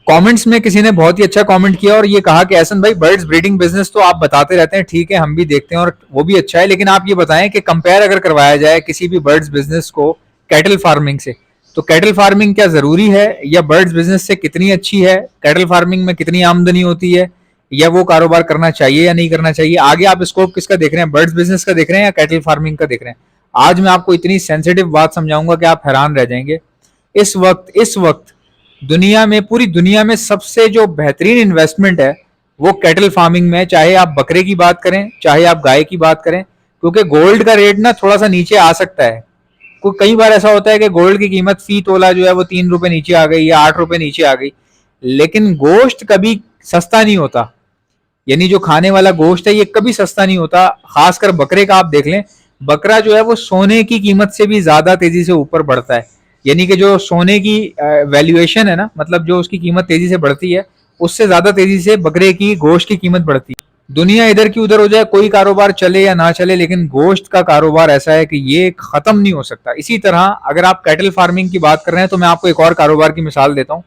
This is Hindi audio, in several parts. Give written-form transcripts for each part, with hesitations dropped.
कमेंट्स में किसी ने बहुत ही अच्छा कमेंट किया और ये कहा कि एहसन भाई, बर्ड्स ब्रीडिंग बिजनेस तो आप बताते रहते हैं, ठीक है, हम भी देखते हैं और वो भी अच्छा है, लेकिन आप ये बताएं कि कंपेयर अगर करवाया जाए किसी भी बर्ड्स बिजनेस को कैटल फार्मिंग से, तो कैटल फार्मिंग क्या जरूरी है, या बर्ड्स बिजनेस से कितनी अच्छी है, कैटल फार्मिंग में कितनी आमदनी होती है, या वो कारोबार करना चाहिए या नहीं करना चाहिए। आगे आप स्कोप किसका देख रहे हैं, बर्ड्स बिजनेस का देख रहे हैं या कैटल फार्मिंग का देख रहे हैं। आज मैं आपको इतनी सेंसिटिव बात समझाऊंगा कि आप हैरान रह जाएंगे। इस वक्त दुनिया में, पूरी दुनिया में सबसे जो बेहतरीन इन्वेस्टमेंट है वो कैटल फार्मिंग में है। चाहे आप बकरे की बात करें, चाहे आप गाय की बात करें, क्योंकि गोल्ड का रेट ना थोड़ा सा नीचे आ सकता है। कई बार ऐसा होता है कि गोल्ड की कीमत फी तोला जो है वो 3 रुपए नीचे आ गई या 8 रुपए नीचे आ गई, लेकिन गोश्त कभी सस्ता नहीं होता। यानी जो खाने वाला गोश्त है ये कभी सस्ता नहीं होता। खासकर बकरे का आप देख लें, बकरा जो है वो सोने की कीमत से भी ज्यादा तेजी से ऊपर बढ़ता है। यानी कि जो सोने की वैल्यूएशन है ना, मतलब जो उसकी कीमत तेजी से बढ़ती है, उससे ज्यादा तेजी से बकरे की गोश्त की कीमत बढ़ती है। दुनिया इधर की उधर हो जाए, कोई कारोबार चले या ना चले, लेकिन गोश्त का कारोबार ऐसा है कि ये खत्म नहीं हो सकता। इसी तरह अगर आप कैटल फार्मिंग की बात कर रहे हैं तो मैं आपको एक और कारोबार की मिसाल देता हूँ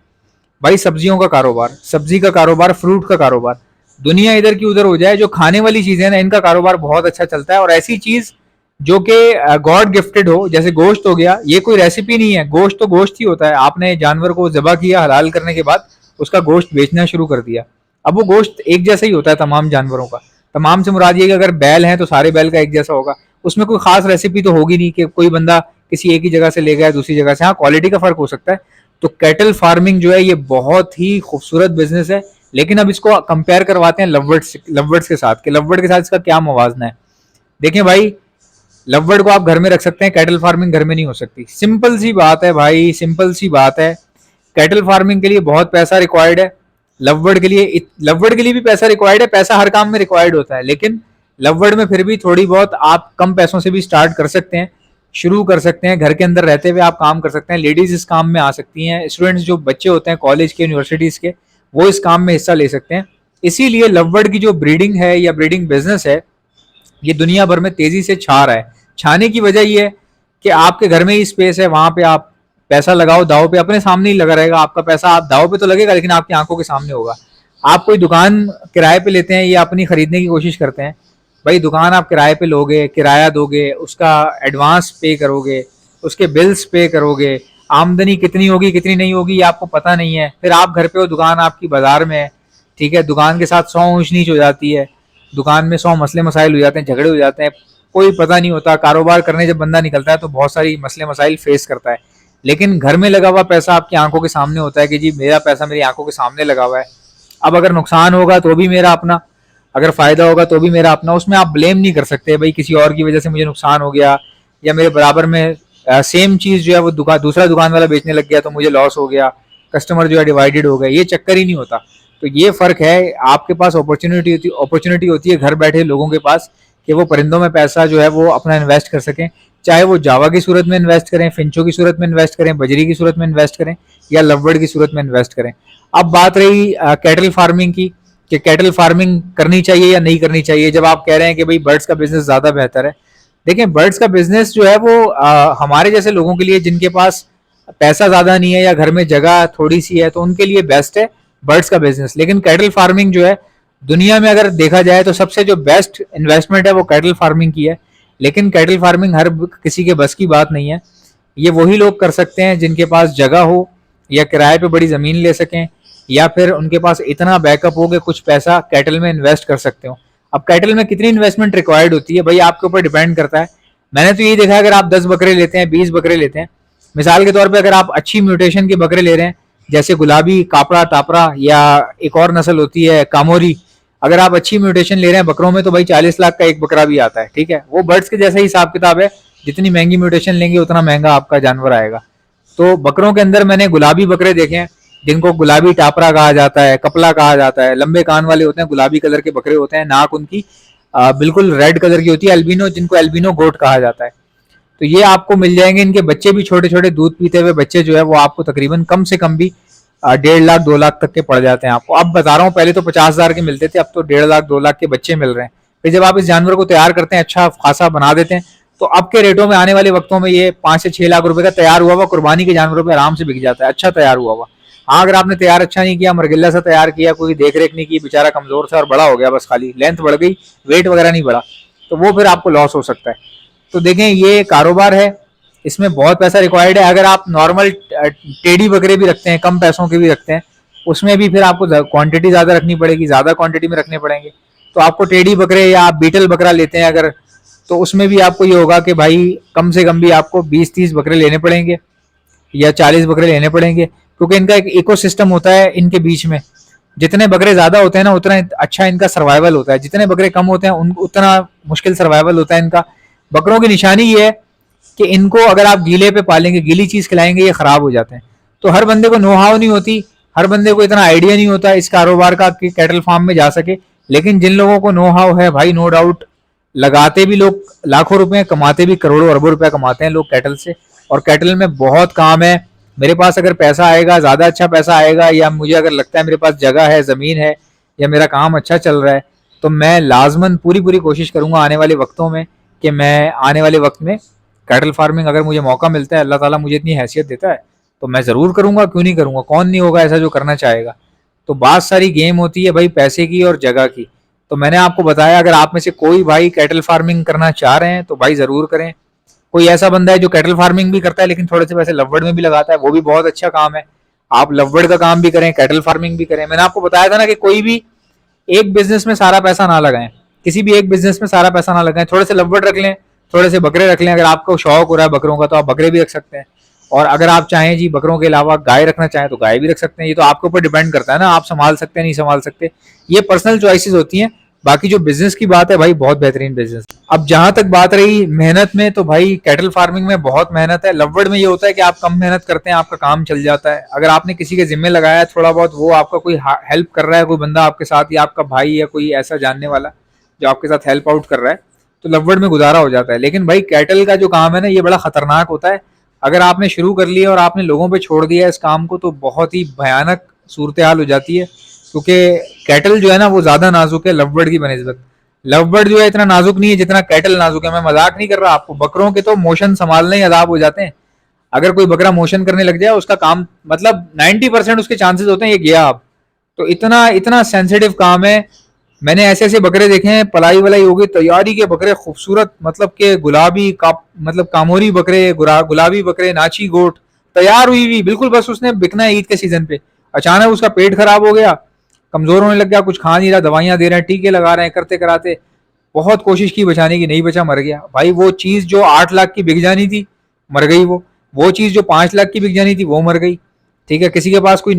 भाई। सब्जियों का कारोबार, सब्जी का कारोबार, फ्रूट का कारोबार। दुनिया इधर की उधर हो जाए, जो खाने वाली चीजें ना, इनका कारोबार बहुत अच्छा चलता है। और ऐसी चीज जो कि गॉड गिफ्टेड हो, जैसे गोश्त हो गया, ये कोई रेसिपी नहीं है, गोश्त तो गोश्त ही होता है। आपने जानवर को ज़बह किया, हलाल करने के बाद उसका गोश्त बेचना शुरू कर दिया, अब वो गोश्त एक जैसा ही होता है तमाम जानवरों का। तमाम से मुराद ये कि अगर बैल है तो सारे बैल का एक जैसा होगा, उसमें कोई खास रेसिपी तो होगी नहीं कि कोई बंदा किसी एक ही जगह से ले गया दूसरी जगह से। हाँ, क्वालिटी का फर्क हो सकता है। तो कैटल फार्मिंग जो है ये बहुत ही खूबसूरत बिजनेस है, लेकिन अब इसको कंपेयर करवाते हैं लवबर्ड्स के साथ, कि लवबर्ड के साथ इसका क्या मुवाजना है। देखें भाई, लवबर्ड को आप घर में रख सकते हैं, कैटल फार्मिंग घर में नहीं हो सकती। सिंपल सी बात है भाई, सिंपल सी बात है। कैटल फार्मिंग के लिए बहुत पैसा रिक्वायर्ड है, लवबर्ड के लिए भी पैसा रिक्वायर्ड है। पैसा हर काम में रिक्वायर्ड होता है, लेकिन लवबर्ड में फिर भी थोड़ी बहुत आप कम पैसों से भी स्टार्ट कर सकते हैं, शुरू कर सकते हैं। घर के अंदर रहते हुए आप काम कर सकते हैं। लेडीज इस काम में आ सकती हैं, स्टूडेंट्स जो बच्चे होते हैं कॉलेज के, यूनिवर्सिटीज के, वो इस काम में हिस्सा ले सकते हैं। इसीलिए लवबर्ड की जो ब्रीडिंग है या ब्रीडिंग बिजनेस है, ये दुनिया भर में तेजी से छा रहा है। छाने की वजह ये है कि आपके घर में ही स्पेस है, वहां पे आप पैसा लगाओ दाव पे, अपने सामने ही लगा रहेगा आपका पैसा। आप दाव पे तो लगेगा, लेकिन आपकी आंखों के सामने होगा। आप कोई दुकान किराए पे लेते हैं या अपनी खरीदने की कोशिश करते हैं, भाई दुकान आप किराए पे लोगे, किराया दोगे, उसका एडवांस पे करोगे, उसके बिल्स पे करोगे, आमदनी कितनी होगी कितनी नहीं होगी ये आपको पता नहीं है। फिर आप घर पे हो, दुकान आपकी बाजार में है, ठीक है, दुकान के साथ 100 ऊंच नीच हो जाती है, दुकान में 100 मसले मसाइल हो जाते हैं, झगड़े हो जाते हैं, कोई पता नहीं होता। कारोबार करने जब बंदा निकलता है तो बहुत सारी मसले मसाइल फेस करता है। लेकिन घर में लगा हुआ पैसा आपकी आंखों के सामने होता है कि जी मेरा पैसा मेरी आंखों के सामने लगा हुआ है। अब अगर नुकसान होगा तो भी मेरा अपना, अगर फायदा होगा तो भी मेरा अपना। उसमें आप ब्लेम नहीं कर सकते भाई किसी और की वजह से मुझे नुकसान हो गया, या मेरे बराबर में सेम चीज जो है वो दूसरा दुकान वाला बेचने लग गया तो मुझे लॉस हो गया, कस्टमर जो है डिवाइडेड हो गए, ये चक्कर ही नहीं होता। तो ये फर्क है। आपके पास अपॉर्चुनिटी होती है घर बैठे लोगों के पास कि वो परिंदों में पैसा जो है वो अपना इन्वेस्ट कर सकें। चाहे वो जावा की सूरत में इन्वेस्ट करें, फिंचो की सूरत में इन्वेस्ट करें, बजरी की सूरत में इन्वेस्ट करें, या लवबर्ड की सूरत में इन्वेस्ट करें। अब बात रही कैटल फार्मिंग की, कि कैटल फार्मिंग करनी चाहिए या नहीं करनी चाहिए। जब आप कह रहे हैं कि भाई बर्ड्स का बिजनेस ज्यादा बेहतर है, देखें बर्ड्स का बिजनेस जो है वो हमारे जैसे लोगों के लिए जिनके पास पैसा ज्यादा नहीं है या घर में जगह थोड़ी सी है, तो उनके लिए बेस्ट है बर्ड्स का बिजनेस। लेकिन कैटल फार्मिंग जो है, दुनिया में अगर देखा जाए तो सबसे जो बेस्ट इन्वेस्टमेंट है वो कैटल फार्मिंग की है। लेकिन कैटल फार्मिंग हर किसी के बस की बात नहीं है। ये वही लोग कर सकते हैं जिनके पास जगह हो, या किराए पे बड़ी जमीन ले सकें, या फिर उनके पास इतना बैकअप हो कि कुछ पैसा कैटल में इन्वेस्ट कर सकते हो। अब कैटल में कितनी इन्वेस्टमेंट रिक्वायर्ड होती है भाई, आपके ऊपर डिपेंड करता है। मैंने तो यही देखा है, अगर आप 10 बकरे लेते हैं, 20 बकरे लेते हैं, मिसाल के तौर पे अगर आप अच्छी म्यूटेशन के बकरे ले रहे हैं, जैसे गुलाबी, कापड़ा, टापरा, या एक और नस्ल होती है कामोरी, अगर आप अच्छी म्यूटेशन ले रहे हैं बकरों में, तो भाई 40 लाख का एक बकरा भी आता है, ठीक है। वो बर्ड्स के जैसा ही हिसाब किताब है, जितनी महंगी म्यूटेशन लेंगे उतना महंगा आपका जानवर आएगा। तो बकरों के अंदर मैंने गुलाबी बकरे देखे हैं, जिनको गुलाबी टापरा कहा जाता है, कपला कहा जाता है, लंबे कान वाले होते हैं, गुलाबी कलर के बकरे होते हैं, नाक उनकी बिल्कुल रेड कलर की होती है, एल्बिनो, जिनको एल्बिनो गोट कहा जाता है। तो ये आपको मिल जाएंगे। इनके बच्चे भी छोटे छोटे दूध पीते हुए बच्चे जो है वो आपको तकरीबन कम से कम भी 1.5 लाख 2 लाख तक के पड़ जाते हैं आपको। अब बता रहा हूँ, पहले तो 50,000 के मिलते थे, अब तो 1.5 लाख 2 लाख के बच्चे मिल रहे हैं। फिर जब आप इस जानवर को तैयार करते हैं, अच्छा खासा बना देते हैं, तो अब के रेटों में आने वाले वक्तों में ये 5 से 6 लाख रुपए का तैयार हुआ हुआ कुर्बानी के जानवरों पर आराम से बिक जाता है, अच्छा तैयार हुआ हुआ। हाँ, अगर आपने तैयार अच्छा नहीं किया, मरगिल्ला सा तैयार किया, कोई देख रेख नहीं की, बेचारा कमजोर था और बड़ा हो गया, बस खाली लेंथ बढ़ गई, वेट वगैरह नहीं बढ़ा, तो वो फिर आपको लॉस हो सकता है। तो देखें, ये कारोबार है, इसमें बहुत पैसा रिक्वायर्ड है। अगर आप नॉर्मल टेडी बकरे भी रखते हैं, कम पैसों के भी रखते हैं, उसमें भी फिर आपको क्वांटिटी ज्यादा रखनी पड़ेगी, ज्यादा क्वांटिटी में रखने पड़ेंगे। तो आपको टेडी बकरे या आप बीटल बकरा लेते हैं अगर, तो उसमें भी आपको ये होगा कि भाई कम से कम भी आपको 20-30 बकरे लेने पड़ेंगे या 40 बकरे लेने पड़ेंगे, क्योंकि इनका एक इकोसिस्टम होता है इनके बीच में। जितने बकरे ज्यादा होते हैं ना, उतना अच्छा इनका सर्वाइवल होता है, जितने बकरे कम होते हैं उतना मुश्किल सर्वाइवल होता है इनका। बकरों की निशानी ये है कि इनको अगर आप गीले पे पालेंगे, गीली चीज खिलाएंगे, ये खराब हो जाते हैं। तो हर बंदे को नो हाउ नहीं होती, हर बंदे को इतना आइडिया नहीं होता इस कारोबार का कि कैटल फार्म में जा सके। लेकिन जिन लोगों को नो हाउ है भाई, नो डाउट, लगाते भी लोग लाखों रुपए, कमाते भी करोड़ों अरबों रुपए कमाते हैं लोग कैटल से। और कैटल में बहुत काम है। मेरे पास अगर पैसा आएगा, ज्यादा अच्छा पैसा आएगा, या मुझे अगर लगता है मेरे पास जगह है, जमीन है, या मेरा काम अच्छा चल रहा है, तो मैं लाजमन पूरी पूरी कोशिश करूंगा आने वाले वक्तों में कि मैं आने वाले वक्त में कैटल फार्मिंग, अगर मुझे मौका मिलता है, अल्लाह ताला मुझे इतनी हैसियत देता है, तो मैं जरूर करूंगा। क्यों नहीं करूंगा? कौन नहीं होगा ऐसा जो करना चाहेगा। तो बात सारी गेम होती है भाई पैसे की और जगह की। तो मैंने आपको बताया, अगर आप में से कोई भाई कैटल फार्मिंग करना चाह रहे हैं तो भाई जरूर करें। कोई ऐसा बंदा है जो कैटल फार्मिंग भी करता है लेकिन थोड़े से पैसे लवबर्ड में भी लगाता है, वो भी बहुत अच्छा काम है। आप लवबर्ड का काम भी करें, कैटल फार्मिंग भी करें। मैंने आपको बताया था ना कि कोई भी एक बिजनेस में सारा पैसा ना लगाएं, किसी भी एक बिजनेस में सारा पैसा ना लगाएं। थोड़े से लवबर्ड रख लें, थोड़े से बकरे रख लें। अगर आपको शौक हो रहा है बकरों का तो आप बकरे भी रख सकते हैं, और अगर आप चाहें जी बकरों के अलावा गाय रखना चाहें तो गाय भी रख सकते हैं। ये तो आपके ऊपर डिपेंड करता है ना, आप संभाल सकते हैं नहीं संभाल सकते, ये पर्सनल चॉइसेस होती हैं। बाकी जो बिजनेस की बात है भाई, बहुत बेहतरीन बिजनेस। अब जहां तक बात रही मेहनत में, तो भाई कैटल फार्मिंग में बहुत मेहनत है। लवबर्ड में ये होता है कि आप कम मेहनत करते हैं, आपका काम चल जाता है। अगर आपने किसी के जिम्मे लगाया है थोड़ा बहुत, वो आपका कोई हेल्प कर रहा है, कोई बंदा आपके साथ, या आपका भाई या कोई ऐसा जानने वाला जो आपके साथ हेल्प आउट कर रहा है, तो लवबर्ड में गुजारा हो जाता है। लेकिन भाई कैटल का जो काम है ना, ये बड़ा खतरनाक होता है। अगर आपने शुरू कर लिया और आपने लोगों पे छोड़ दिया इस काम को, तो बहुत ही भयानक सूरत हाल हो जाती है। क्योंकि कैटल जो है ना, वो ज्यादा नाजुक है लवबर्ड की बनिस्बत। लवबर्ड जो है इतना नाजुक नहीं है जितना कैटल नाजुक है। मैं मजाक नहीं कर रहा आपको, बकरों के तो मोशन संभालने ही अजाब हो जाते हैं। अगर कोई बकरा मोशन करने लग जाए, उसका काम मतलब 90% उसके चांसेस होते हैं ये गया अब। तो इतना इतना सेंसिटिव काम है। मैंने ऐसे ऐसे बकरे देखे हैं, पलाई वलाई हो गई, तैयारी के बकरे खूबसूरत, मतलब के गुलाबी का मतलब कामोरी बकरे, गुलाबी बकरे, नाची गोट तैयार हुई हुई बिल्कुल, बस उसने बिकना है ईद के सीजन पे। अचानक उसका पेट खराब हो गया, कमजोर होने लग गया, कुछ खा नहीं रहा, दवाइयां दे रहे हैं, टीके लगा रहे हैं, करते कराते बहुत कोशिश की बचाने की, नहीं बचा, मर गया। भाई वो चीज जो 8 लाख की बिक जानी थी, मर गई। वो चीज जो 5 लाख की बिक जानी थी, वो मर गई। ठीक है, किसी के पास कोई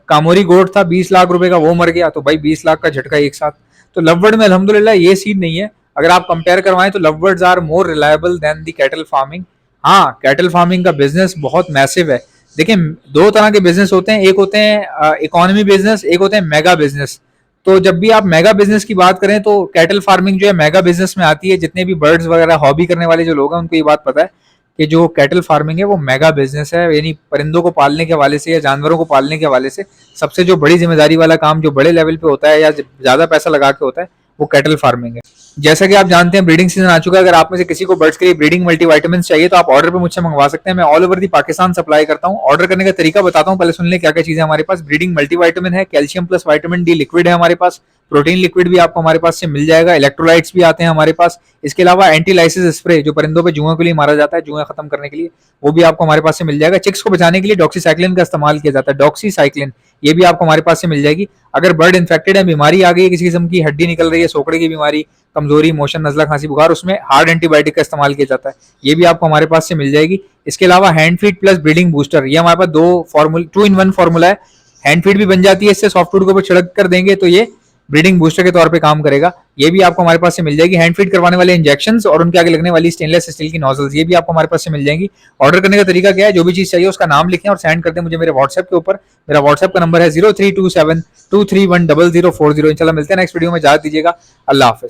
कामोरी गोट था 20 लाख रुपए का, वो मर गया। तो भाई 20 लाख का झटका एक साथ। तो लवबर्ड में अल्हम्दुलिल्लाह ये सीन नहीं है। अगर आप कंपेयर करवाएं तो lovebirds are more reliable than the cattle farming. हाँ, कैटल फार्मिंग का बिजनेस बहुत मैसिव है। देखिए, दो तरह के बिजनेस होते हैं, एक होते हैं इकोनॉमी बिजनेस, एक होते हैं मेगा बिजनेस। तो जब भी आप मेगा बिजनेस की बात करें तो कैटल फार्मिंग जो है मेगा बिजनेस में आती है। जितने भी बर्ड्स वगैरह हॉबी करने वाले जो लोग हैं उनको ये बात पता है कि जो कैटल फार्मिंग है वो मेगा बिजनेस है। यानी परिंदों को पालने के हवाले से या जानवरों को पालने के हवाले से सबसे जो बड़ी जिम्मेदारी वाला काम जो बड़े लेवल पे होता है या ज्यादा पैसा लगा के होता है, वो कैटल फार्मिंग है। जैसा कि आप जानते हैं ब्रीडिंग सीजन आ चुका है। अगर आप में से किसी को बर्ड्स के लिए ब्रीडिंग मल्टीविटामिन चाहिए तो आप ऑर्डर पे मुझसे मंगवा सकते हैं। मैं all over the Pakistan supply करता हूँ। ऑर्डर करने का तरीका बताता हूँ, पहले सुन लें क्या क्या चीजें हमारे पास। ब्रीडिंग मल्टीविटामिन है, calcium plus vitamin D liquid है हमारे पास, प्रोटीन लिक्विड भी आपको हमारे पास से मिल जाएगा, इलेक्ट्रोलाइट्स भी आते हैं हमारे पास। इसके अलावा एंटी लाइसिस स्प्रे जो परिंदों पे जुओं के लिए मारा जाता है, जुएं खत्म करने के लिए, वो भी आपको हमारे पास से मिल जाएगा। चिक्स को बचाने के लिए डॉक्सीसाइक्लिन का इस्तेमाल किया जाता है, डॉक्सीसाइक्लिन, ये भी आपको हमारे पास से मिल जाएगी। अगर बर्ड इन्फेक्टेड है, बीमारी आ गई है, किसी किस्म की हड्डी निकल रही है, सोकड़े की बीमारी, कमजोरी, मोशन, नजला, खांसी, बुखार, उसमें हार्ड एंटीबायोटिक का इस्तेमाल किया जाता है, ये भी आपको हमारे पास से मिल जाएगी। इसके अलावा hand feed plus breeding booster, ये हमारे पास 2-in-1 फॉर्मूला है। हैंड फीड भी बन जाती है इससे, सॉफ्टवुड के ऊपर छिड़क कर देंगे तो ये ब्रीडिंग बूस्टर के तौर पे काम करेगा, ये भी आपको हमारे पास से मिल जाएगी। हैंड फीड करवाने वाले इंजेक्शंस और उनके आगे लगने वाली स्टेनलेस स्टील की नोजल्स, ये भी आपको हमारे पास से मिल जाएंगी। ऑर्डर करने का तरीका क्या है, जो भी चीज चाहिए उसका नाम लिखें और सेंड कर दें मुझे मेरे व्हाट्सएप के ऊपर। मेरा व्हाट्सएप का नंबर है 0327231040। इंशाल्लाह मिलते हैं नेक्स्ट वीडियो में, इजाजत दीजिएगा, अल्लाह हाफिज।